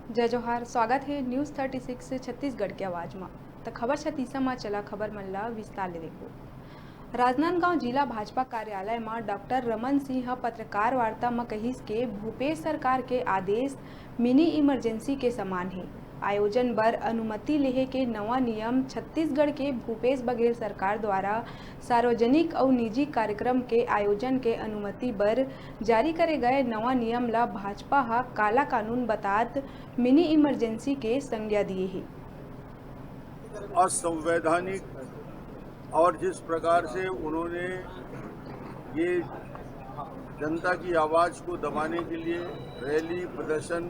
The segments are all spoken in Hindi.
जय जोहार। स्वागत है न्यूज़ 36 छत्तीसगढ़ के आवाज में। तो खबर छत्तीसा में चला खबर मन ला विस्तार ले देखो। राजनांदगांव जिला भाजपा कार्यालय में डॉक्टर रमन सिंह पत्रकार वार्ता में कहिस के भूपेश सरकार के आदेश मिनी इमरजेंसी के समान है। आयोजन बर अनुमति लेहे के नवा नियम छत्तीसगढ़ के भूपेश बघेल सरकार द्वारा सार्वजनिक और निजी कार्यक्रम के आयोजन के अनुमति बर जारी करे गए नवा नियम ला भाजपा हा काला कानून बतात मिनी इमरजेंसी के संज्ञा दिए है। असंवैधानिक और जिस प्रकार से उन्होंने ये जनता की आवाज़ को दबाने के लिए रैली, प्रदर्शन,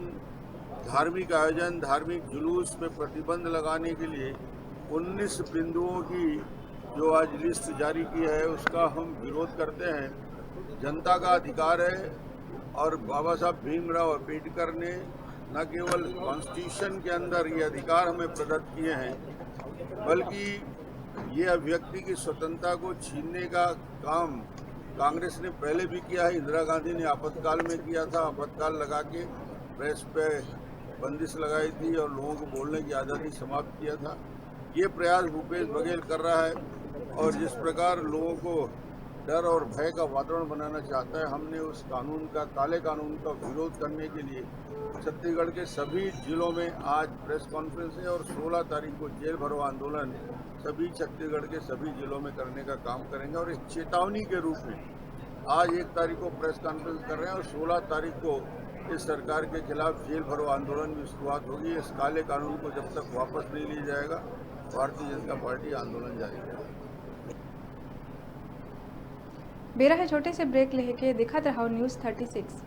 धार्मिक आयोजन, धार्मिक जुलूस में प्रतिबंध लगाने के लिए 19 बिंदुओं की जो आज लिस्ट जारी की है उसका हम विरोध करते हैं। जनता का अधिकार है और बाबा साहब भीमराव अम्बेडकर ने न केवल कॉन्स्टिट्यूशन के अंदर ये अधिकार हमें प्रदत्त किए हैं, बल्कि ये अभिव्यक्ति की स्वतंत्रता को छीनने का काम कांग्रेस ने पहले भी किया है। इंदिरा गांधी ने आपातकाल में किया था, आपातकाल लगा के प्रेस पे बंदिश लगाई थी और लोगों को बोलने की आज़ादी समाप्त किया था। ये प्रयास भूपेश बघेल कर रहा है और जिस प्रकार लोगों को डर और भय का वातावरण बनाना चाहता है, हमने उस कानून का, काले कानून का विरोध करने के लिए छत्तीसगढ़ के सभी जिलों में आज प्रेस कॉन्फ्रेंस है और 16 तारीख को जेल भरो आंदोलन सभी छत्तीसगढ़ के सभी जिलों में करने का काम करेंगे। और एक चेतावनी के रूप में आज 1 तारीख को प्रेस कॉन्फ्रेंस कर रहे हैं और 16 तारीख को इस सरकार के खिलाफ जेल भरो आंदोलन की शुरुआत होगी। इस काले कानून को जब तक वापस नहीं लिया जाएगा, भारतीय जनता पार्टी आंदोलन जारी रहेगी। बेरा है छोटे से ब्रेक लेके देखत रहो न्यूज़ 36।